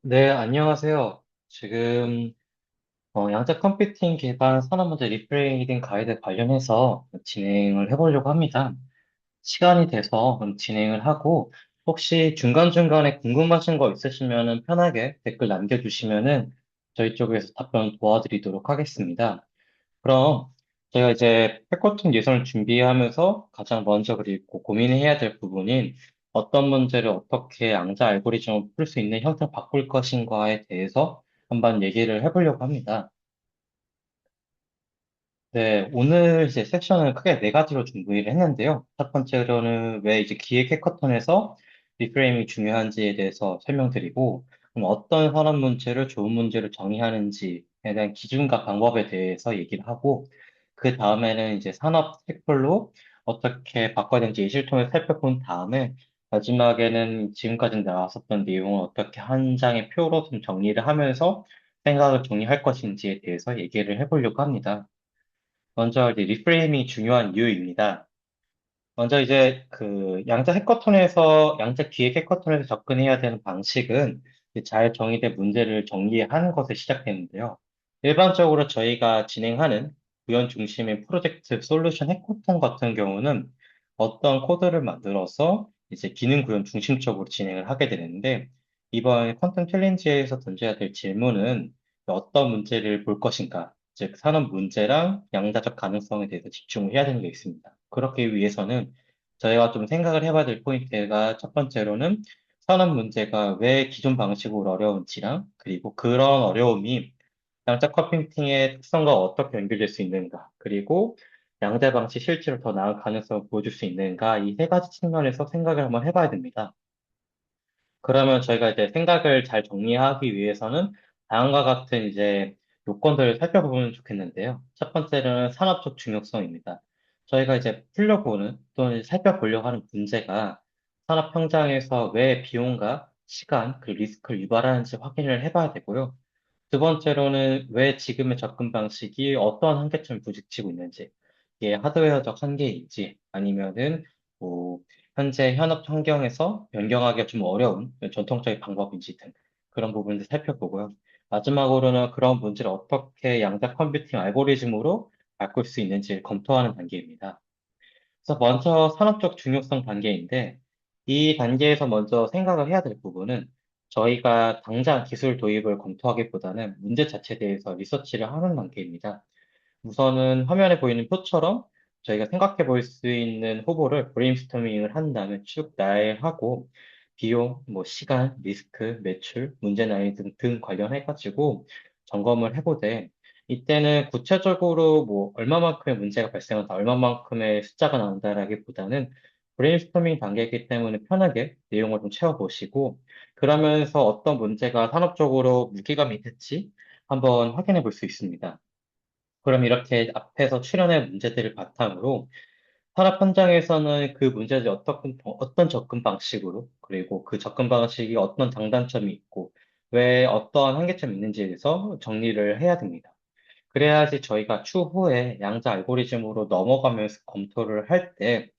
네, 안녕하세요. 지금 양자 컴퓨팅 기반 산업문제 리프레이딩 가이드 관련해서 진행을 해보려고 합니다. 시간이 돼서 그럼 진행을 하고 혹시 중간중간에 궁금하신 거 있으시면은 편하게 댓글 남겨주시면은 저희 쪽에서 답변 도와드리도록 하겠습니다. 그럼 제가 이제 패커팅 예선을 준비하면서 가장 먼저 그리고 고민해야 될 부분인 어떤 문제를 어떻게 양자 알고리즘을 풀 수 있는 형태로 바꿀 것인가에 대해서 한번 얘기를 해보려고 합니다. 네, 오늘 이제 섹션은 크게 네 가지로 준비를 했는데요. 첫 번째로는 왜 이제 기획 해커톤에서 리프레임이 중요한지에 대해서 설명드리고, 그럼 어떤 산업 문제를 좋은 문제로 정의하는지에 대한 기준과 방법에 대해서 얘기를 하고, 그 다음에는 이제 산업 섹tor로 어떻게 바꿔야 되는지 예시를 통해 살펴본 다음에, 마지막에는 지금까지 나왔었던 내용을 어떻게 한 장의 표로 좀 정리를 하면서 생각을 정리할 것인지에 대해서 얘기를 해보려고 합니다. 먼저 이제 리프레이밍이 중요한 이유입니다. 먼저 이제 그 양자 기획 해커톤에서 접근해야 되는 방식은 이제 잘 정의된 문제를 정리하는 것에 시작되는데요. 일반적으로 저희가 진행하는 구현 중심의 프로젝트 솔루션 해커톤 같은 경우는 어떤 코드를 만들어서 이제 기능 구현 중심적으로 진행을 하게 되는데 이번 퀀텀 챌린지에서 던져야 될 질문은 어떤 문제를 볼 것인가, 즉 산업 문제랑 양자적 가능성에 대해서 집중을 해야 되는 게 있습니다. 그렇기 위해서는 저희가 좀 생각을 해봐야 될 포인트가 첫 번째로는 산업 문제가 왜 기존 방식으로 어려운지랑 그리고 그런 어려움이 양자 컴퓨팅의 특성과 어떻게 연결될 수 있는가 그리고 양자 방식 실제로 더 나은 가능성을 보여줄 수 있는가 이 세 가지 측면에서 생각을 한번 해봐야 됩니다. 그러면 저희가 이제 생각을 잘 정리하기 위해서는 다음과 같은 이제 요건들을 살펴보면 좋겠는데요. 첫 번째는 산업적 중요성입니다. 저희가 이제 풀려고는 또는 살펴보려고 하는 문제가 산업 현장에서 왜 비용과 시간, 그 리스크를 유발하는지 확인을 해봐야 되고요. 두 번째로는 왜 지금의 접근 방식이 어떠한 한계점을 부딪히고 있는지, 이게 하드웨어적 한계인지, 아니면은 뭐 현재 현업 환경에서 변경하기가 좀 어려운 전통적인 방법인지 등 그런 부분들 살펴보고요. 마지막으로는 그런 문제를 어떻게 양자 컴퓨팅 알고리즘으로 바꿀 수 있는지 검토하는 단계입니다. 그래서 먼저 산업적 중요성 단계인데, 이 단계에서 먼저 생각을 해야 될 부분은 저희가 당장 기술 도입을 검토하기보다는 문제 자체에 대해서 리서치를 하는 단계입니다. 우선은 화면에 보이는 표처럼 저희가 생각해 볼 수 있는 후보를 브레인스토밍을 한 다음에 쭉 나열하고 비용, 뭐 시간, 리스크, 매출, 문제 난이도 등 관련해가지고 점검을 해보되 이때는 구체적으로 뭐 얼마만큼의 문제가 발생한다, 얼마만큼의 숫자가 나온다라기보다는 브레인스토밍 단계이기 때문에 편하게 내용을 좀 채워보시고 그러면서 어떤 문제가 산업적으로 무게감이 있을지 한번 확인해 볼 수 있습니다. 그럼 이렇게 앞에서 출연의 문제들을 바탕으로 산업 현장에서는 그 문제들이 어떤 접근 방식으로, 그리고 그 접근 방식이 어떤 장단점이 있고, 왜 어떠한 한계점이 있는지에 대해서 정리를 해야 됩니다. 그래야지 저희가 추후에 양자 알고리즘으로 넘어가면서 검토를 할 때,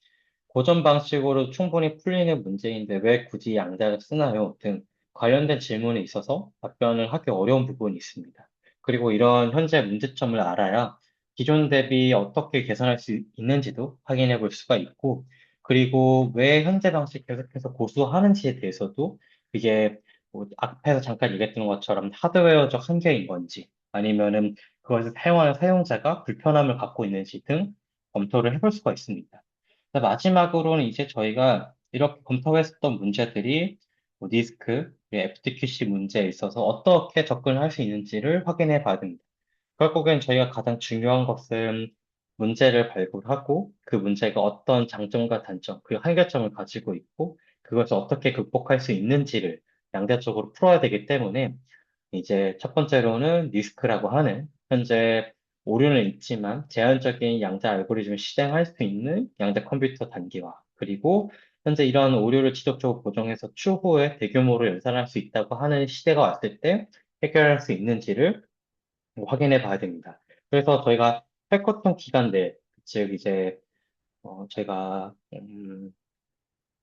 고전 방식으로 충분히 풀리는 문제인데 왜 굳이 양자를 쓰나요? 등 관련된 질문에 있어서 답변을 하기 어려운 부분이 있습니다. 그리고 이런 현재 문제점을 알아야 기존 대비 어떻게 개선할 수 있는지도 확인해 볼 수가 있고, 그리고 왜 현재 방식 계속해서 고수하는지에 대해서도 이게 뭐 앞에서 잠깐 얘기했던 것처럼 하드웨어적 한계인 건지, 아니면은 그것을 사용하는 사용자가 불편함을 갖고 있는지 등 검토를 해볼 수가 있습니다. 마지막으로는 이제 저희가 이렇게 검토했었던 문제들이 뭐 디스크, FTQC 문제에 있어서 어떻게 접근을 할 수 있는지를 확인해 봐야 됩니다. 결국엔 저희가 가장 중요한 것은 문제를 발굴하고 그 문제가 어떤 장점과 단점, 그 한계점을 가지고 있고 그것을 어떻게 극복할 수 있는지를 양대적으로 풀어야 되기 때문에 이제 첫 번째로는 리스크라고 하는 현재 오류는 있지만 제한적인 양자 알고리즘을 실행할 수 있는 양자 컴퓨터 단계와 그리고 현재 이러한 오류를 지속적으로 보정해서 추후에 대규모로 연산할 수 있다고 하는 시대가 왔을 때 해결할 수 있는지를 확인해 봐야 됩니다. 그래서 저희가 해커톤 기간 내, 즉 이제 저희가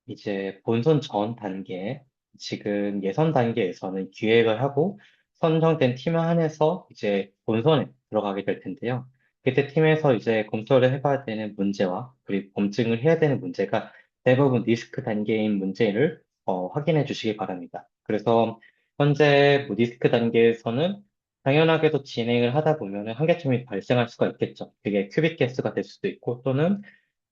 이제 본선 전 단계 지금 예선 단계에서는 기획을 하고 선정된 팀에 한해서 이제 본선에 들어가게 될 텐데요. 그때 팀에서 이제 검토를 해봐야 되는 문제와 그리고 검증을 해야 되는 문제가 대부분 리스크 단계인 문제를 확인해 주시기 바랍니다. 그래서 현재 뭐 리스크 단계에서는 당연하게도 진행을 하다 보면 한계점이 발생할 수가 있겠죠. 그게 큐빅 개수가 될 수도 있고 또는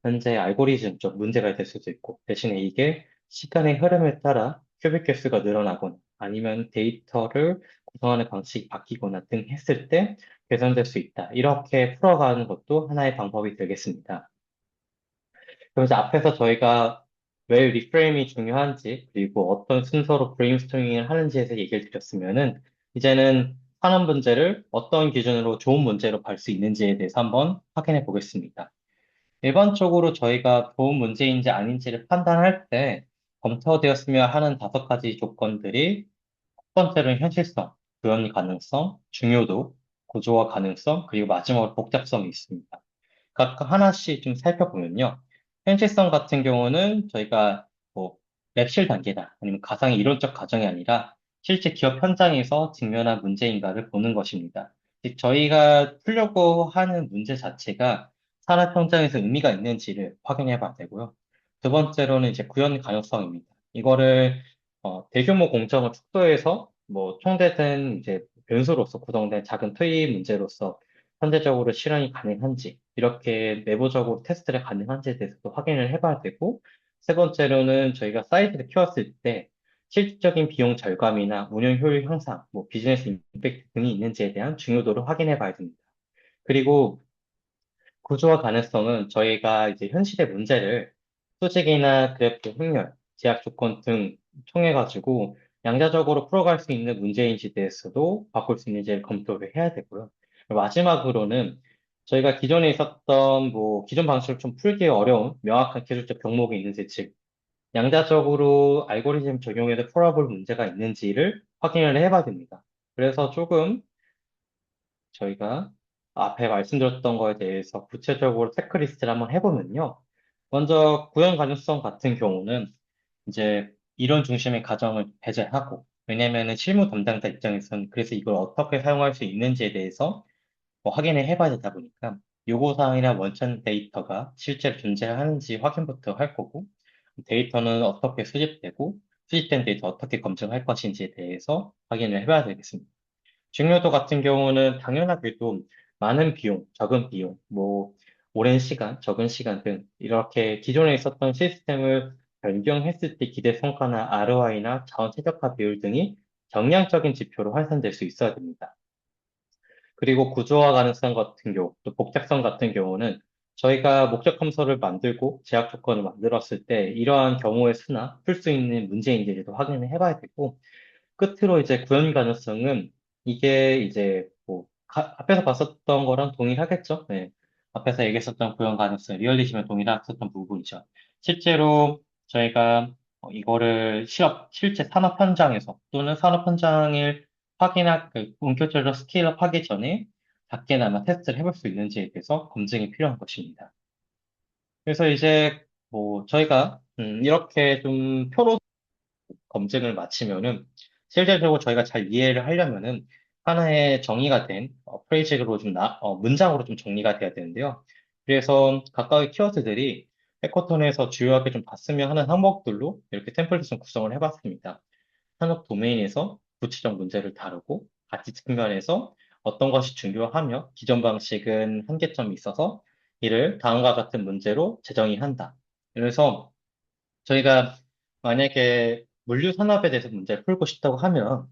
현재 알고리즘적 문제가 될 수도 있고, 대신에 이게 시간의 흐름에 따라 큐빅 개수가 늘어나거나 아니면 데이터를 구성하는 방식이 바뀌거나 등 했을 때 개선될 수 있다. 이렇게 풀어가는 것도 하나의 방법이 되겠습니다. 그럼 이제 앞에서 저희가 왜 리프레임이 중요한지, 그리고 어떤 순서로 브레인스토밍을 하는지에 대해서 얘기를 드렸으면은, 이제는 하는 문제를 어떤 기준으로 좋은 문제로 볼 수 있는지에 대해서 한번 확인해 보겠습니다. 일반적으로 저희가 좋은 문제인지 아닌지를 판단할 때 검토되었으면 하는 5가지 조건들이 첫 번째로는 현실성, 구현 가능성, 중요도, 고조화 가능성, 그리고 마지막으로 복잡성이 있습니다. 각각 하나씩 좀 살펴보면요. 현실성 같은 경우는 저희가 뭐 랩실 단계다, 아니면 가상의 이론적 가정이 아니라 실제 기업 현장에서 직면한 문제인가를 보는 것입니다. 즉, 저희가 풀려고 하는 문제 자체가 산업 현장에서 의미가 있는지를 확인해 봐야 되고요. 두 번째로는 이제 구현 가능성입니다. 이거를 대규모 공정을 축소해서 뭐 총대된 이제 변수로서 구성된 작은 트이 문제로서 현대적으로 실현이 가능한지, 이렇게 내부적으로 테스트를 가능한지에 대해서도 확인을 해봐야 되고, 세 번째로는 저희가 사이트를 키웠을 때 실질적인 비용 절감이나 운영 효율 향상, 뭐 비즈니스 임팩트 등이 있는지에 대한 중요도를 확인해 봐야 됩니다. 그리고 구조화 가능성은 저희가 이제 현실의 문제를 수직이나 그래프 확률, 제약 조건 등 통해가지고 양자적으로 풀어갈 수 있는 문제인지에 대해서도 바꿀 수 있는지를 검토를 해야 되고요. 마지막으로는 저희가 기존에 있었던 뭐 기존 방식을 좀 풀기 어려운 명확한 기술적 병목이 있는지, 즉 양자적으로 알고리즘 적용해서 풀어볼 문제가 있는지를 확인을 해봐야 됩니다. 그래서 조금 저희가 앞에 말씀드렸던 거에 대해서 구체적으로 체크리스트를 한번 해보면요. 먼저 구현 가능성 같은 경우는 이제 이론 중심의 가정을 배제하고, 왜냐면은 실무 담당자 입장에서는 그래서 이걸 어떻게 사용할 수 있는지에 대해서 뭐 확인을 해봐야 되다 보니까 요구사항이나 원천 데이터가 실제로 존재하는지 확인부터 할 거고, 데이터는 어떻게 수집되고 수집된 데이터 어떻게 검증할 것인지에 대해서 확인을 해봐야 되겠습니다. 중요도 같은 경우는 당연하게도 많은 비용, 적은 비용, 뭐 오랜 시간, 적은 시간 등 이렇게 기존에 있었던 시스템을 변경했을 때 기대 성과나 ROI나 자원 최적화 비율 등이 정량적인 지표로 환산될 수 있어야 됩니다. 그리고 구조화 가능성 같은 경우, 또 복잡성 같은 경우는 저희가 목적 함수를 만들고 제약 조건을 만들었을 때 이러한 경우의 수나 풀 수 있는 문제인지도 확인을 해봐야 되고, 끝으로 이제 구현 가능성은 이게 이제 뭐 앞에서 봤었던 거랑 동일하겠죠? 네. 앞에서 얘기했었던 구현 가능성, 리얼리즘에 동일했었던 부분이죠. 실제로 저희가 이거를 실제 산업 현장에서 또는 산업 현장을 본격적으로 스케일업 하기 전에 작게나마 테스트를 해볼 수 있는지에 대해서 검증이 필요한 것입니다. 그래서 이제 뭐 저희가 이렇게 좀 표로 검증을 마치면은 실질적으로 저희가 잘 이해를 하려면은 하나의 정의가 된 프레이즈로 문장으로 좀 정리가 돼야 되는데요. 그래서 각각의 키워드들이 해커톤에서 주요하게 좀 봤으면 하는 항목들로 이렇게 템플릿을 좀 구성을 해봤습니다. 산업 도메인에서 구체적 문제를 다루고 가치 측면에서 어떤 것이 중요하며 기존 방식은 한계점이 있어서 이를 다음과 같은 문제로 재정의한다. 그래서 저희가 만약에 물류 산업에 대해서 문제를 풀고 싶다고 하면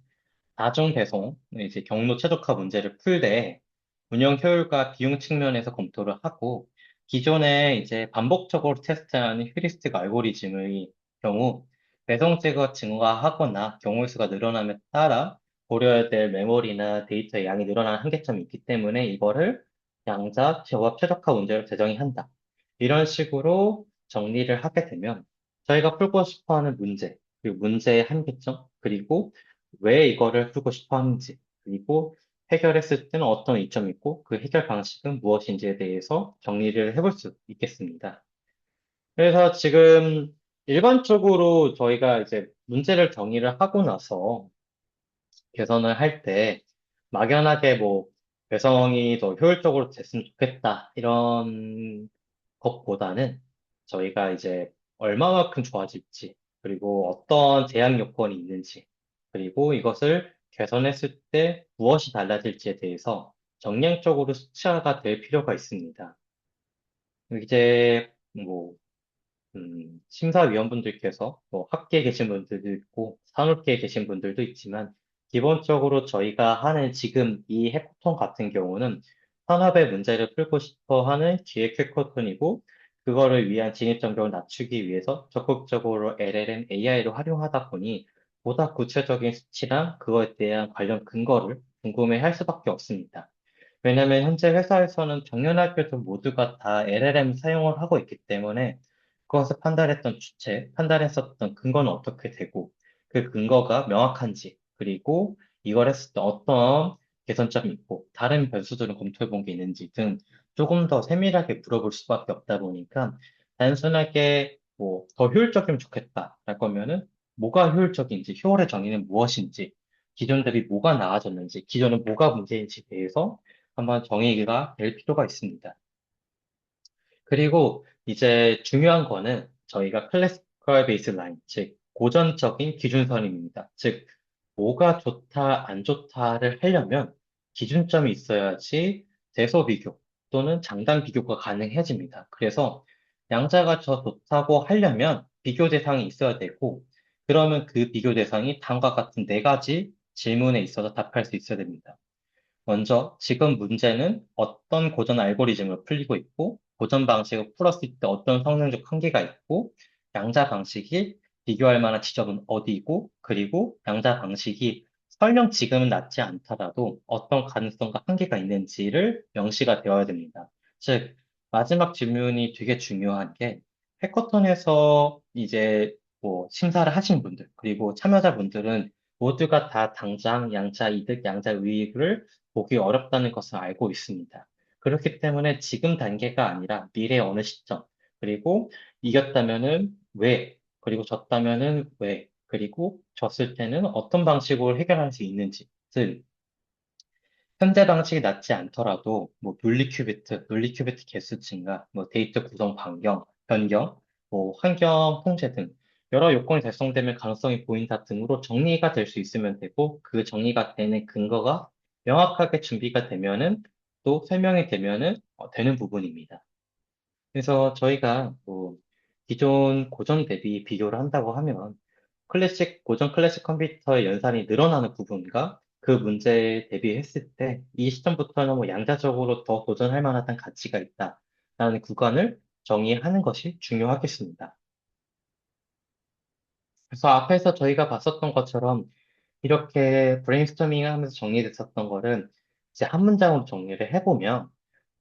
다중 배송, 이제 경로 최적화 문제를 풀 때 운영 효율과 비용 측면에서 검토를 하고, 기존에 이제 반복적으로 테스트하는 휴리스틱 알고리즘의 경우 배송지가 증가하거나 경우의 수가 늘어남에 따라 고려해야 될 메모리나 데이터의 양이 늘어나는 한계점이 있기 때문에 이거를 양자 제어와 최적화 문제로 재정의 한다. 이런 식으로 정리를 하게 되면 저희가 풀고 싶어 하는 문제, 그리고 문제의 한계점, 그리고 왜 이거를 풀고 싶어 하는지, 그리고 해결했을 때는 어떤 이점이 있고, 그 해결 방식은 무엇인지에 대해서 정리를 해볼 수 있겠습니다. 그래서 지금 일반적으로 저희가 이제 문제를 정의를 하고 나서 개선을 할 때 막연하게 뭐 배성이 더 효율적으로 됐으면 좋겠다 이런 것보다는 저희가 이제 얼마만큼 좋아질지 그리고 어떤 제약 요건이 있는지 그리고 이것을 개선했을 때 무엇이 달라질지에 대해서 정량적으로 수치화가 될 필요가 있습니다. 이제 뭐 심사위원분들께서 뭐 학계에 계신 분들도 있고 산업계에 계신 분들도 있지만 기본적으로 저희가 하는 지금 이 해커톤 같은 경우는 산업의 문제를 풀고 싶어 하는 기획 해커톤이고 그거를 위한 진입 장벽을 낮추기 위해서 적극적으로 LLM, AI를 활용하다 보니 보다 구체적인 수치랑 그거에 대한 관련 근거를 궁금해 할 수밖에 없습니다. 왜냐하면 현재 회사에서는 당연하게도 모두가 다 LLM 사용을 하고 있기 때문에 그것을 판단했던 주체, 판단했었던 근거는 어떻게 되고, 그 근거가 명확한지, 그리고 이걸 했을 때 어떤 개선점이 있고, 다른 변수들은 검토해 본 게 있는지 등 조금 더 세밀하게 물어볼 수밖에 없다 보니까, 단순하게 뭐 더 효율적이면 좋겠다, 랄 거면은, 뭐가 효율적인지, 효율의 정의는 무엇인지, 기존 대비 뭐가 나아졌는지, 기존은 뭐가 문제인지에 대해서 한번 정의가 될 필요가 있습니다. 그리고 이제 중요한 거는 저희가 클래시컬 베이스라인, 즉 고전적인 기준선입니다. 즉 뭐가 좋다, 안 좋다를 하려면 기준점이 있어야지 대소 비교 또는 장단 비교가 가능해집니다. 그래서 양자가 더 좋다고 하려면 비교 대상이 있어야 되고 그러면 그 비교 대상이 다음과 같은 네 가지 질문에 있어서 답할 수 있어야 됩니다. 먼저, 지금 문제는 어떤 고전 알고리즘을 풀리고 있고, 고전 방식을 풀었을 때 어떤 성능적 한계가 있고, 양자 방식이 비교할 만한 지점은 어디고, 그리고 양자 방식이 설령 지금은 낫지 않더라도 어떤 가능성과 한계가 있는지를 명시가 되어야 됩니다. 즉, 마지막 질문이 되게 중요한 게, 해커톤에서 이제 뭐 심사를 하신 분들, 그리고 참여자분들은 모두가 다 당장 양자 이득, 양자 우익을 보기 어렵다는 것을 알고 있습니다. 그렇기 때문에 지금 단계가 아니라 미래 어느 시점, 그리고 이겼다면은 왜, 그리고 졌다면은 왜, 그리고 졌을 때는 어떤 방식으로 해결할 수 있는지 등 현재 방식이 낫지 않더라도 뭐 물리 큐비트 개수 증가, 뭐 데이터 구성 변경, 뭐 환경 통제 등 여러 요건이 달성되면 가능성이 보인다 등으로 정리가 될 수 있으면 되고 그 정리가 되는 근거가 명확하게 준비가 되면은 또 설명이 되면은 되는 부분입니다. 그래서 저희가 뭐 기존 고전 대비 비교를 한다고 하면 고전 클래식 컴퓨터의 연산이 늘어나는 부분과 그 문제에 대비했을 때 이 시점부터는 뭐 양자적으로 더 도전할 만한 가치가 있다라는 구간을 정의하는 것이 중요하겠습니다. 그래서 앞에서 저희가 봤었던 것처럼 이렇게 브레인스토밍 하면서 정리됐었던 거를 이제 한 문장으로 정리를 해보면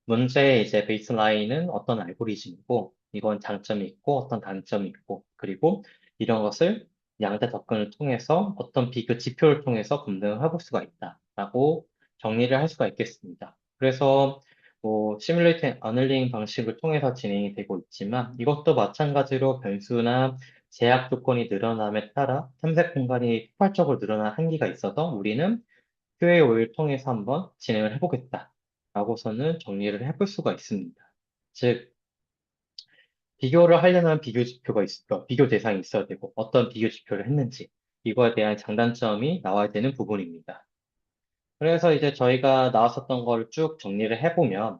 문제의 이제 베이스라인은 어떤 알고리즘이고, 이건 장점이 있고, 어떤 단점이 있고, 그리고 이런 것을 양자 접근을 통해서 어떤 비교 지표를 통해서 검증을 해볼 수가 있다라고 정리를 할 수가 있겠습니다. 그래서 뭐 시뮬레이트 어널링 방식을 통해서 진행이 되고 있지만 이것도 마찬가지로 변수나 제약 조건이 늘어남에 따라 탐색 공간이 폭발적으로 늘어난 한계가 있어서 우리는 QA5를 통해서 한번 진행을 해보겠다. 라고서는 정리를 해볼 수가 있습니다. 즉, 비교를 하려면 비교 대상이 있어야 되고, 어떤 비교 지표를 했는지, 이거에 대한 장단점이 나와야 되는 부분입니다. 그래서 이제 저희가 나왔었던 걸 쭉 정리를 해보면,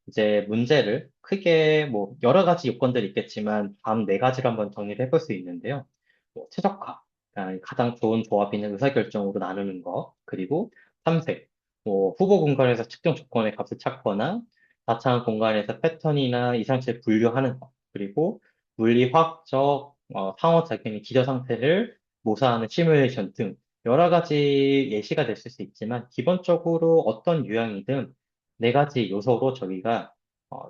이제 문제를 크게 뭐, 여러 가지 요건들이 있겠지만, 다음 네 가지로 한번 정리를 해볼 수 있는데요. 뭐, 최적화, 그러니까 가장 좋은 조합이 있는 의사결정으로 나누는 거, 그리고 탐색, 뭐, 후보 공간에서 특정 조건의 값을 찾거나, 다차원 공간에서 패턴이나 이상치를 분류하는 거, 그리고 물리화학적 상호작용의 기저 상태를 모사하는 시뮬레이션 등, 여러 가지 예시가 됐을 수 있지만, 기본적으로 어떤 유형이든 네 가지 요소로 저희가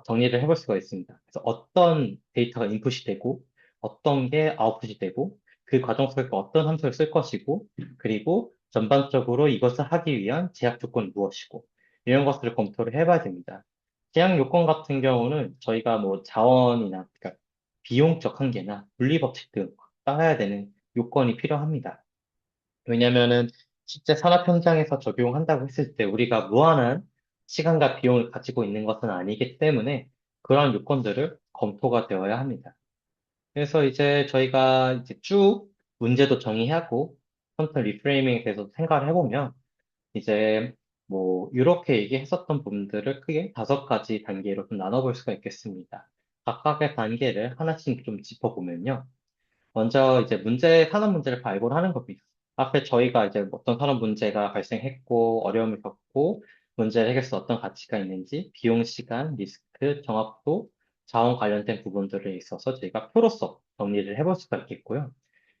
정리를 해볼 수가 있습니다. 그래서 어떤 데이터가 인풋이 되고, 어떤 게 아웃풋이 되고, 그 과정 속에 어떤 함수를 쓸 것이고, 그리고 전반적으로 이것을 하기 위한 제약 조건이 무엇이고, 이런 것들을 검토를 해봐야 됩니다. 제약 요건 같은 경우는 저희가 뭐 자원이나, 그러니까 비용적 한계나 분리법칙 등 따라야 되는 요건이 필요합니다. 왜냐면은 실제 산업 현장에서 적용한다고 했을 때 우리가 무한한 시간과 비용을 가지고 있는 것은 아니기 때문에 그러한 요건들을 검토가 되어야 합니다. 그래서 이제 저희가 이제 쭉 문제도 정의하고 컨텐츠 리프레이밍에 대해서 생각을 해보면 이제 뭐 이렇게 얘기했었던 부분들을 크게 다섯 가지 단계로 좀 나눠볼 수가 있겠습니다. 각각의 단계를 하나씩 좀 짚어보면요. 먼저 이제 산업 문제를 발굴하는 겁니다. 앞에 저희가 이제 어떤 산업 문제가 발생했고, 어려움을 겪고, 문제를 해결해서 어떤 가치가 있는지, 비용, 시간, 리스크, 정확도, 자원 관련된 부분들에 있어서 저희가 표로서 정리를 해볼 수가 있겠고요.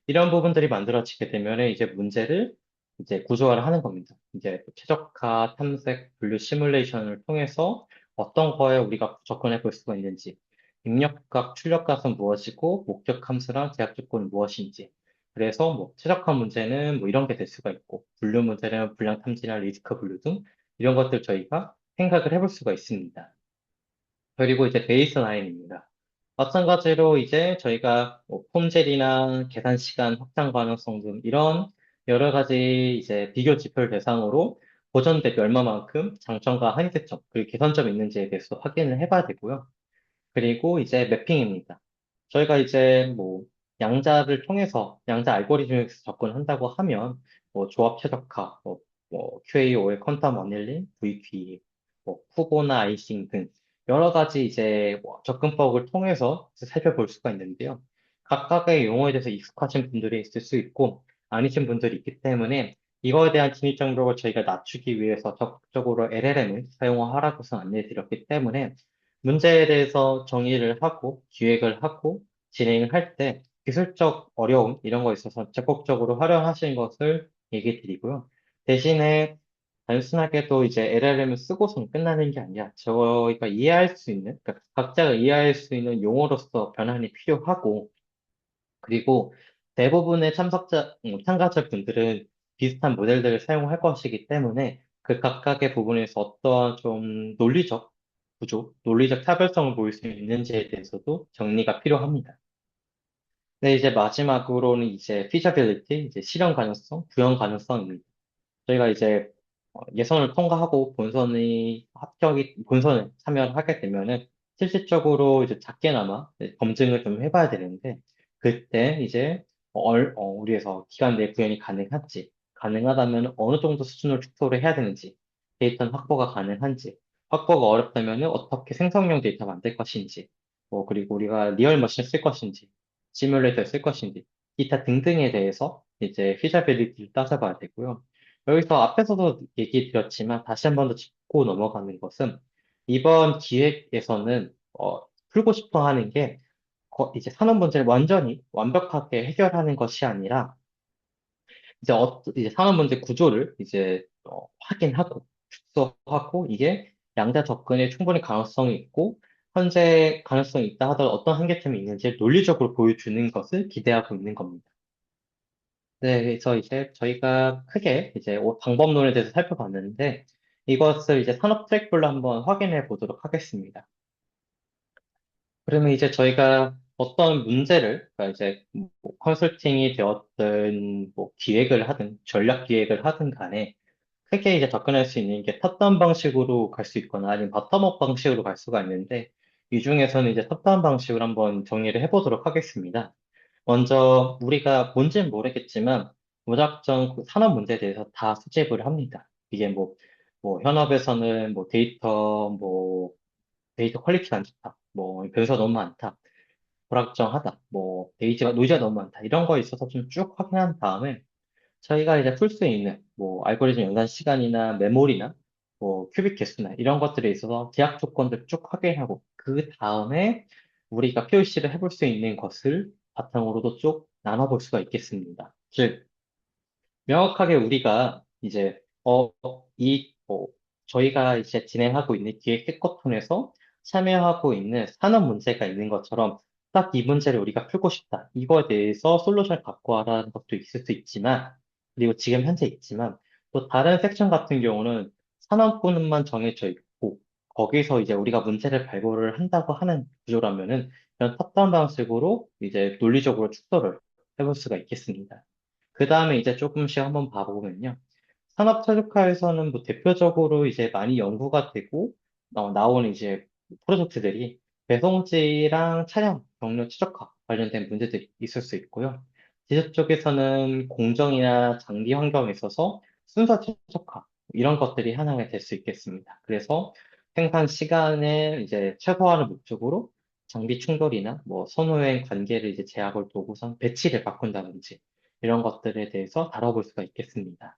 이런 부분들이 만들어지게 되면 이제 문제를 이제 구조화를 하는 겁니다. 이제 최적화, 탐색, 분류 시뮬레이션을 통해서 어떤 거에 우리가 접근해 볼 수가 있는지, 입력값, 출력값은 무엇이고, 목적 함수랑 제약 조건은 무엇인지. 그래서 뭐 최적화 문제는 뭐 이런 게 될 수가 있고, 분류 문제는 분량 탐지나 리스크 분류 등 이런 것들 저희가 생각을 해볼 수가 있습니다. 그리고 이제 베이스라인입니다. 마찬가지로 이제 저희가 뭐 폼젤이나 계산 시간 확장 가능성 등 이런 여러 가지 이제 비교 지표를 대상으로 고전 대비 얼마만큼 장점과 한계점, 그리고 개선점이 있는지에 대해서 확인을 해봐야 되고요. 그리고 이제 매핑입니다. 저희가 이제 뭐 양자를 통해서 양자 알고리즘에서 접근한다고 하면 뭐 조합 최적화, 뭐 QAO의 퀀텀 어닐링, VQ, 뭐 쿠보나 아이싱 등 여러 가지 이제 뭐 접근법을 통해서 살펴볼 수가 있는데요. 각각의 용어에 대해서 익숙하신 분들이 있을 수 있고 아니신 분들이 있기 때문에 이거에 대한 진입 장벽을 저희가 낮추기 위해서 적극적으로 LLM을 사용하라고서 안내드렸기 때문에 문제에 대해서 정의를 하고 기획을 하고 진행을 할 때 기술적 어려움 이런 거 있어서 적극적으로 활용하시는 것을 얘기 드리고요. 대신에 단순하게도 이제 LLM을 쓰고선 끝나는 게 아니라 저희가 이해할 수 있는, 그러니까 각자가 이해할 수 있는 용어로서 변환이 필요하고 그리고 대부분의 참가자 분들은 비슷한 모델들을 사용할 것이기 때문에 그 각각의 부분에서 어떠한 좀 논리적 구조, 논리적 차별성을 보일 수 있는지에 대해서도 정리가 필요합니다. 네, 이제 마지막으로는 이제 feasibility, 이제 실현 가능성, 구현 가능성입니다. 저희가 이제 예선을 통과하고 본선에 참여를 하게 되면은 실질적으로 이제 작게나마 이제 검증을 좀 해봐야 되는데 그때 이제 우리에서 기간 내 구현이 가능한지 가능하다면 어느 정도 수준을 축소를 해야 되는지 데이터는 확보가 가능한지 확보가 어렵다면 어떻게 생성형 데이터 만들 것인지 뭐 그리고 우리가 리얼 머신을 쓸 것인지 시뮬레이터를 쓸 것인지 기타 등등에 대해서 이제 피자빌리티를 따져봐야 되고요. 여기서 앞에서도 얘기 드렸지만 다시 한 번 더 짚고 넘어가는 것은 이번 기획에서는 풀고 싶어 하는 게 이제 산업 문제를 완전히 완벽하게 해결하는 것이 아니라 이제 산업 문제 구조를 이제 확인하고 축소하고 이게 양자 접근에 충분히 가능성이 있고 현재 가능성이 있다 하더라도 어떤 한계점이 있는지 논리적으로 보여주는 것을 기대하고 있는 겁니다. 네, 그래서 이제 저희가 크게 이제 방법론에 대해서 살펴봤는데 이것을 이제 산업 트랙별로 한번 확인해 보도록 하겠습니다. 그러면 이제 저희가 어떤 문제를, 그러니까 이제 뭐 컨설팅이 되었든 뭐 기획을 하든 전략 기획을 하든 간에 크게 이제 접근할 수 있는 게 탑다운 방식으로 갈 수 있거나 아니면 바텀업 방식으로 갈 수가 있는데 이 중에서는 이제 탑다운 방식으로 한번 정리를 해보도록 하겠습니다. 먼저 우리가 뭔지는 모르겠지만 무작정 그 산업 문제에 대해서 다 수집을 합니다. 이게 뭐 현업에서는 뭐 데이터 퀄리티가 안 좋다. 뭐 변수가 너무 많다. 불확정하다. 뭐 노이즈가 너무 많다. 이런 거에 있어서 좀 쭉 확인한 다음에 저희가 이제 풀 수 있는 뭐 알고리즘 연산 시간이나 메모리나 뭐 큐빅 개수나 이런 것들에 있어서 제약 조건들 쭉 확인하고 그 다음에 우리가 POC를 해볼 수 있는 것을 바탕으로도 쭉 나눠볼 수가 있겠습니다. 즉 명확하게 우리가 이제 저희가 이제 진행하고 있는 기획 해커톤에서 참여하고 있는 산업 문제가 있는 것처럼 딱 이 문제를 우리가 풀고 싶다. 이거에 대해서 솔루션을 갖고 와라는 것도 있을 수 있지만 그리고 지금 현재 있지만 또 다른 섹션 같은 경우는 산업군만 정해져 있고 거기서 이제 우리가 문제를 발굴을 한다고 하는 구조라면은 그런 탑다운 방식으로 이제 논리적으로 축소를 해볼 수가 있겠습니다. 그 다음에 이제 조금씩 한번 봐보면요. 산업 최적화에서는 뭐 대표적으로 이제 많이 연구가 되고 나오는 이제 프로젝트들이 배송지랑 차량 경로 최적화 관련된 문제들이 있을 수 있고요. 지적 쪽에서는 공정이나 장비 환경에 있어서 순서 최적화 이런 것들이 하나가 될 수 있겠습니다. 그래서 생산 시간을 이제 최소화하는 목적으로 장비 충돌이나 뭐 선후행 관계를 이제 제약을 두고선 배치를 바꾼다든지 이런 것들에 대해서 다뤄볼 수가 있겠습니다.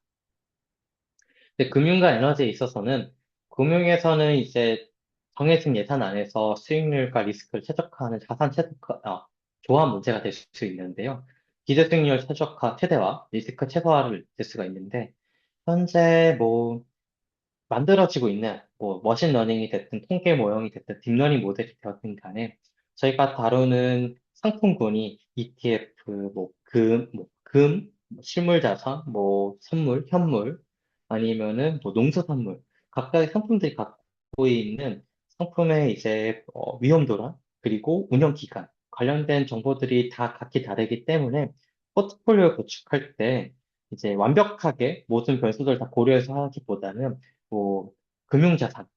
근데 금융과 에너지에 있어서는 금융에서는 이제 정해진 예산 안에서 수익률과 리스크를 최적화하는 자산 최적화, 조합 문제가 될 수 있는데요. 기대 수익률 최적화 최대화, 리스크 최소화를 될 수가 있는데 현재 뭐 만들어지고 있는 뭐 머신러닝이 됐든 통계 모형이 됐든 딥러닝 모델이 되었든 간에 저희가 다루는 상품군이 ETF, 뭐 실물 자산, 뭐 선물, 현물 아니면은 뭐 농수산물 각각의 상품들이 갖고 있는 상품의 이제 위험도랑 그리고 운영 기간 관련된 정보들이 다 각기 다르기 때문에 포트폴리오 구축할 때 이제 완벽하게 모든 변수들 다 고려해서 하기보다는 뭐 금융자산,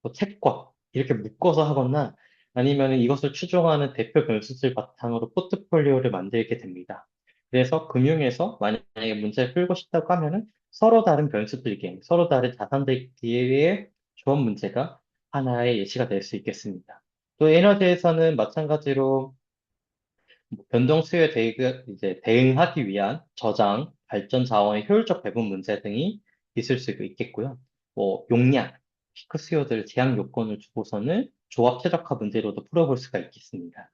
뭐 채권 이렇게 묶어서 하거나 아니면 이것을 추종하는 대표 변수들 바탕으로 포트폴리오를 만들게 됩니다. 그래서 금융에서 만약에 문제를 풀고 싶다고 하면은 서로 다른 변수들끼리, 서로 다른 자산들끼리의 조합 문제가 하나의 예시가 될 수 있겠습니다. 또 에너지에서는 마찬가지로 뭐 변동 수요에 이제 대응하기 위한 저장, 발전 자원의 효율적 배분 문제 등이 있을 수 있겠고요. 뭐 용량, 피크 수요들 제한 요건을 두고서는 조합 최적화 문제로도 풀어볼 수가 있겠습니다.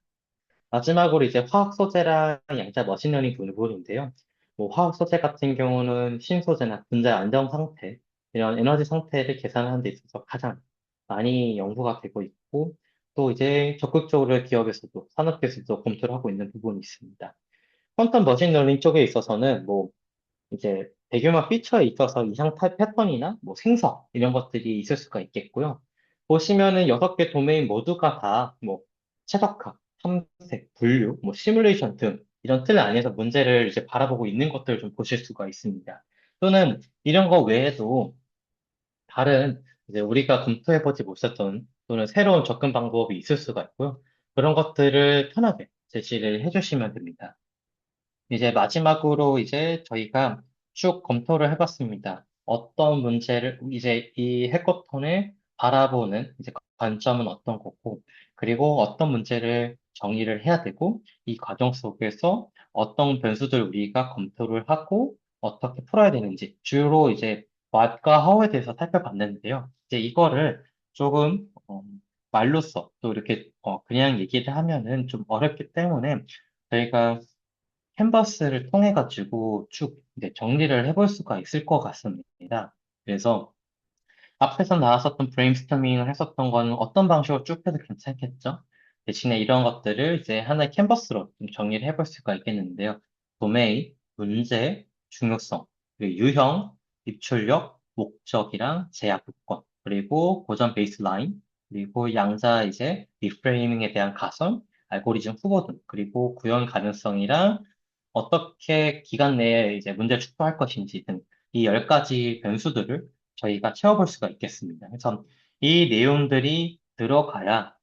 마지막으로 이제 화학 소재랑 양자 머신러닝 부분인데요. 뭐 화학 소재 같은 경우는 신소재나 분자 안정 상태, 이런 에너지 상태를 계산하는 데 있어서 가장 많이 연구가 되고 있고, 또 이제 적극적으로 기업에서도, 산업계에서도 검토를 하고 있는 부분이 있습니다. 퀀텀 머신러닝 쪽에 있어서는 뭐 이제 대규모 피처에 있어서 이상 패턴이나 뭐 생성 이런 것들이 있을 수가 있겠고요. 보시면은 6개 도메인 모두가 다 뭐 최적화, 탐색, 분류, 뭐 시뮬레이션 등 이런 틀 안에서 문제를 이제 바라보고 있는 것들을 좀 보실 수가 있습니다. 또는 이런 거 외에도 다른 이제 우리가 검토해보지 못했던 또는 새로운 접근 방법이 있을 수가 있고요. 그런 것들을 편하게 제시를 해주시면 됩니다. 이제 마지막으로 이제 저희가 쭉 검토를 해봤습니다. 어떤 문제를 이제 이 해커톤을 바라보는 이제 관점은 어떤 거고, 그리고 어떤 문제를 정의를 해야 되고, 이 과정 속에서 어떤 변수들 우리가 검토를 하고 어떻게 풀어야 되는지 주로 이제 what과 how에 대해서 살펴봤는데요. 이제 이거를 조금 말로써 또 이렇게 그냥 얘기를 하면은 좀 어렵기 때문에 저희가 캔버스를 통해 가지고 쭉 이제 정리를 해볼 수가 있을 것 같습니다. 그래서 앞에서 나왔었던 브레인스토밍을 했었던 거는 어떤 방식으로 쭉 해도 괜찮겠죠? 대신에 이런 것들을 이제 하나의 캔버스로 좀 정리를 해볼 수가 있겠는데요. 도메인, 문제, 중요성, 그리고 유형, 입출력, 목적이랑 제약 조건, 그리고 고전 베이스라인, 그리고 양자 이제 리프레이밍에 대한 가설, 알고리즘 후보 등, 그리고 구현 가능성이랑 어떻게 기간 내에 이제 문제를 축소할 것인지 등 이 10가지 변수들을 저희가 채워볼 수가 있겠습니다. 그래서 이 내용들이 들어가야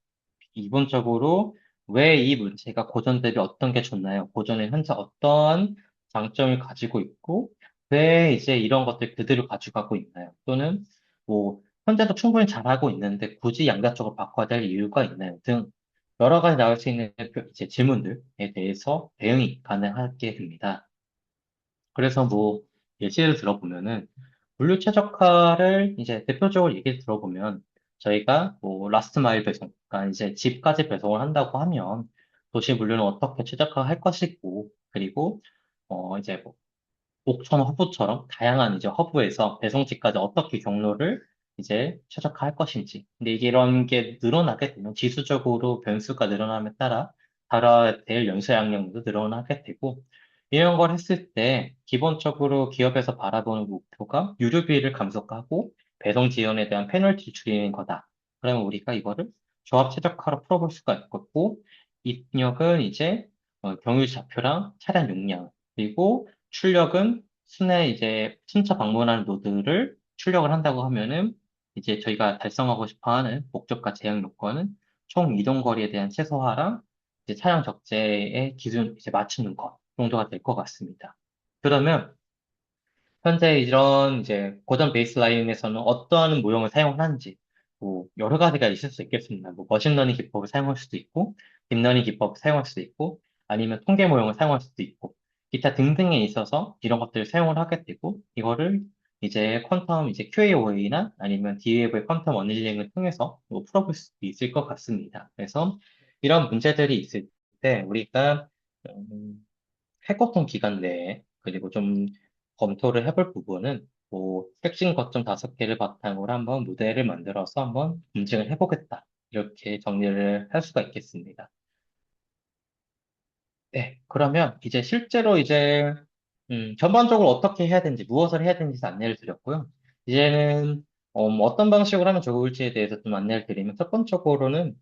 기본적으로 왜 이 문제가 고전 대비 어떤 게 좋나요? 고전은 현재 어떠한 장점을 가지고 있고, 왜 이제 이런 것들 그대로 가져가고 있나요? 또는 뭐 현재도 충분히 잘하고 있는데 굳이 양자적으로 바꿔야 될 이유가 있나요? 등 여러 가지 나올 수 있는 이제 질문들에 대해서 대응이 가능하게 됩니다. 그래서 뭐 예시를 들어보면은 물류 최적화를 이제 대표적으로 얘기를 들어보면 저희가 뭐 라스트 마일 배송, 그러니까 이제 집까지 배송을 한다고 하면 도시 물류는 어떻게 최적화할 것이고 그리고 이제 뭐 옥천 허브처럼 다양한 이제 허브에서 배송지까지 어떻게 경로를 이제 최적화할 것인지. 근데 이게 이런 게 늘어나게 되면 지수적으로 변수가 늘어남에 따라 달아야 될 연소 양력도 늘어나게 되고 이런 걸 했을 때 기본적으로 기업에서 바라보는 목표가 유류비를 감속하고 배송 지연에 대한 페널티를 줄이는 거다. 그러면 우리가 이거를 조합 최적화로 풀어볼 수가 있고, 입력은 이제 경유 좌표랑 차량 용량, 그리고 출력은 순회 이제 순차 방문하는 노드를 출력을 한다고 하면은 이제 저희가 달성하고 싶어 하는 목적과 제약 요건은 총 이동 거리에 대한 최소화랑 이제 차량 적재의 기준 이제 맞추는 것 정도가 될 것 같습니다. 그러면 현재 이런 이제 고전 베이스라인에서는 어떠한 모형을 사용하는지 뭐 여러 가지가 있을 수 있겠습니다. 뭐 머신러닝 기법을 사용할 수도 있고, 딥러닝 기법을 사용할 수도 있고, 아니면 통계 모형을 사용할 수도 있고, 기타 등등에 있어서 이런 것들을 사용을 하게 되고, 이거를 이제 퀀텀 이제 QAOA나 아니면 DW의 퀀텀 어닐링을 통해서 뭐 풀어볼 수도 있을 것 같습니다. 그래서 이런 문제들이 있을 때 우리가 음, 해커통 기간 내에 그리고 좀 검토를 해볼 부분은 뭐 핵심 거점 5개를 바탕으로 한번 모델을 만들어서 한번 검증을 해보겠다. 이렇게 정리를 할 수가 있겠습니다. 네, 그러면 이제 실제로 이제 전반적으로 어떻게 해야 되는지, 무엇을 해야 되는지 안내를 드렸고요. 이제는 어떤 방식으로 하면 좋을지에 대해서 좀 안내를 드리면 첫 번째로는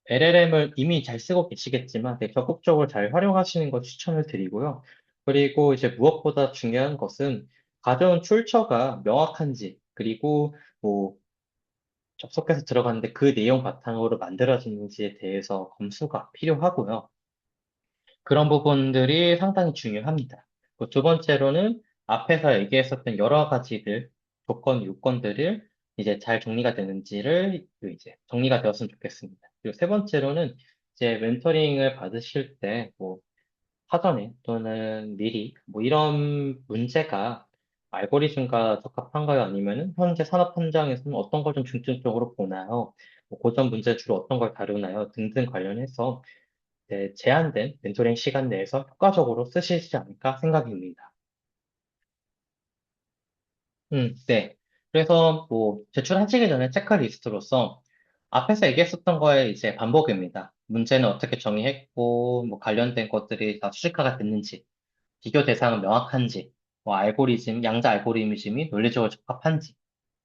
LLM을 이미 잘 쓰고 계시겠지만 되게 적극적으로 잘 활용하시는 걸 추천을 드리고요. 그리고 이제 무엇보다 중요한 것은 가져온 출처가 명확한지, 그리고 뭐 접속해서 들어갔는데 그 내용 바탕으로 만들어지는지에 대해서 검수가 필요하고요. 그런 부분들이 상당히 중요합니다. 그두 번째로는 앞에서 얘기했었던 여러 가지들, 조건, 요건들을 이제 잘 정리가 되는지를 이제 정리가 되었으면 좋겠습니다. 그리고 세 번째로는 이제 멘토링을 받으실 때, 뭐, 사전에 또는 미리, 뭐, 이런 문제가 알고리즘과 적합한가요? 아니면은 현재 산업 현장에서는 어떤 걸 좀 중점적으로 보나요? 뭐 고전 문제 주로 어떤 걸 다루나요? 등등 관련해서 네, 제한된 멘토링 시간 내에서 효과적으로 쓰시지 않을까 생각입니다. 네. 그래서 뭐 제출하시기 전에 체크리스트로서 앞에서 얘기했었던 거에 이제 반복입니다. 문제는 어떻게 정의했고, 뭐 관련된 것들이 다 수식화가 됐는지, 비교 대상은 명확한지, 뭐 알고리즘, 양자 알고리즘이 논리적으로 적합한지,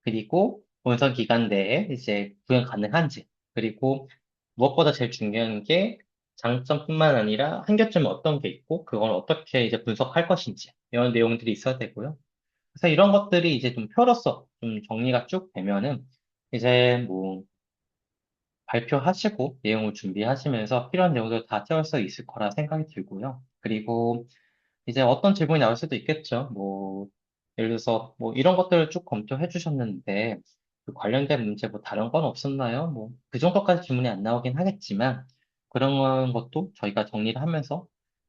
그리고 본선 기간 내에 이제 구현 가능한지, 그리고 무엇보다 제일 중요한 게 장점뿐만 아니라 한계점은 어떤 게 있고, 그걸 어떻게 이제 분석할 것인지, 이런 내용들이 있어야 되고요. 그래서 이런 것들이 이제 좀 표로서 좀 정리가 쭉 되면은, 이제 뭐 발표하시고 내용을 준비하시면서 필요한 내용들 다 채울 수 있을 거라 생각이 들고요. 그리고 이제 어떤 질문이 나올 수도 있겠죠. 뭐, 예를 들어서, 뭐, 이런 것들을 쭉 검토해 주셨는데, 그 관련된 문제 뭐 다른 건 없었나요? 뭐, 그 정도까지 질문이 안 나오긴 하겠지만, 그런 것도 저희가 정리를 하면서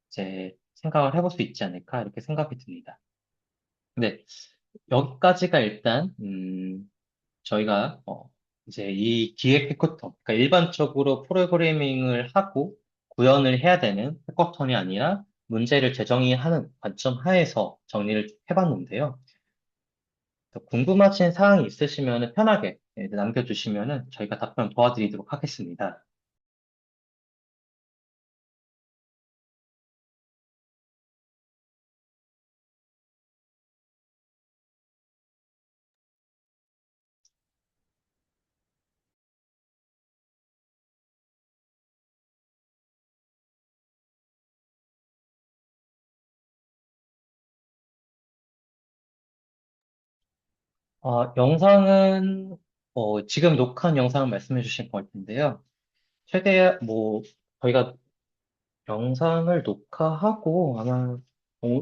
이제 생각을 해볼 수 있지 않을까, 이렇게 생각이 듭니다. 근데 여기까지가 일단, 저희가, 이제 이 기획 해커톤, 그러니까 일반적으로 프로그래밍을 하고 구현을 해야 되는 해커톤이 아니라 문제를 재정의하는 관점 하에서 정리를 해봤는데요. 더 궁금하신 사항이 있으시면 편하게 남겨주시면 저희가 답변 도와드리도록 하겠습니다. 영상은, 지금 녹화한 영상을 말씀해 주신 걸 텐데요. 최대, 뭐, 저희가 영상을 녹화하고 아마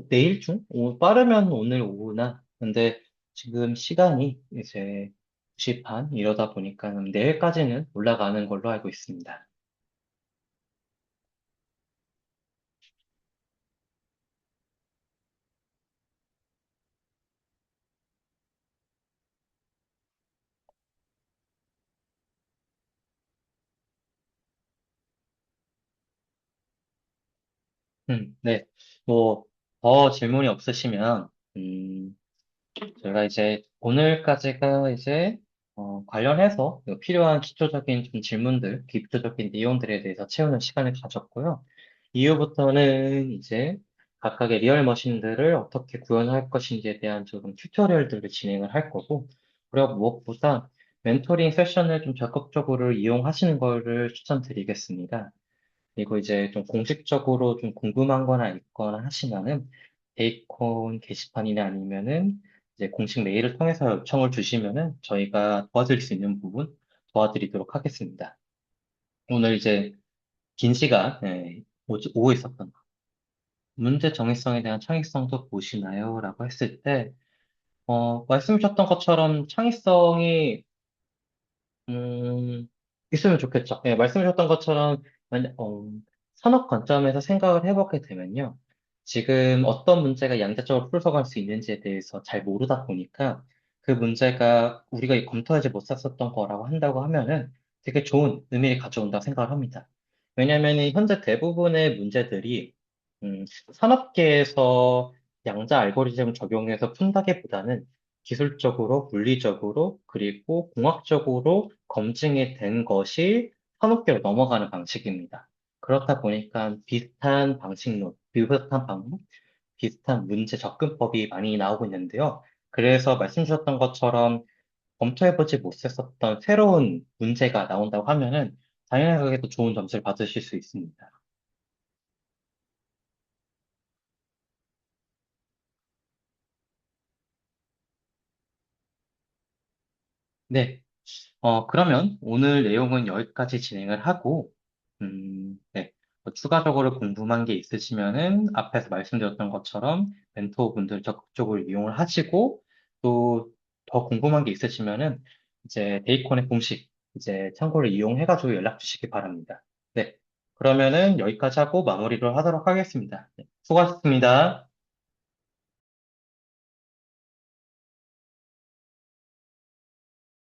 내일 중? 빠르면 오늘 오후나. 근데 지금 시간이 이제 2시 반 이러다 보니까 내일까지는 올라가는 걸로 알고 있습니다. 네. 뭐, 더 질문이 없으시면, 저희가 이제 오늘까지가 이제 관련해서 필요한 기초적인 좀 질문들, 기초적인 내용들에 대해서 채우는 시간을 가졌고요. 이후부터는 이제 각각의 리얼 머신들을 어떻게 구현할 것인지에 대한 조금 튜토리얼들을 진행을 할 거고, 그리고 무엇보다 멘토링 세션을 좀 적극적으로 이용하시는 거를 추천드리겠습니다. 그리고 이제 좀 공식적으로 좀 궁금한 거나 있거나 하시면은 베이콘 게시판이나 아니면은 이제 공식 메일을 통해서 요청을 주시면은 저희가 도와드릴 수 있는 부분 도와드리도록 하겠습니다. 오늘 이제 긴 시간 오고 있었던 문제 정의성에 대한 창의성도 보시나요? 라고 했을 때 말씀 주셨던 것처럼 창의성이 있으면 좋겠죠. 예, 말씀 주셨던 것처럼, 산업 관점에서 생각을 해보게 되면요. 지금 어떤 문제가 양자적으로 풀어갈 수 있는지에 대해서 잘 모르다 보니까 그 문제가 우리가 검토하지 못했었던 거라고 한다고 하면은 되게 좋은 의미를 가져온다고 생각을 합니다. 왜냐하면 현재 대부분의 문제들이, 산업계에서 양자 알고리즘을 적용해서 푼다기보다는 기술적으로, 물리적으로, 그리고 공학적으로 검증이 된 것이 산업계로 넘어가는 방식입니다. 그렇다 보니까 비슷한 방식론, 비슷한 방법, 비슷한 문제 접근법이 많이 나오고 있는데요. 그래서 말씀 주셨던 것처럼 검토해보지 못했었던 새로운 문제가 나온다고 하면은 당연하게 또 좋은 점수를 받으실 수 있습니다. 네. 그러면 오늘 내용은 여기까지 진행을 하고, 네. 추가적으로 궁금한 게 있으시면은 앞에서 말씀드렸던 것처럼 멘토분들 적극적으로 이용을 하시고, 또 더 궁금한 게 있으시면은 이제 데이콘의 공식 이제 참고를 이용해가지고 연락 주시기 바랍니다. 네. 그러면은 여기까지 하고 마무리를 하도록 하겠습니다. 네. 수고하셨습니다.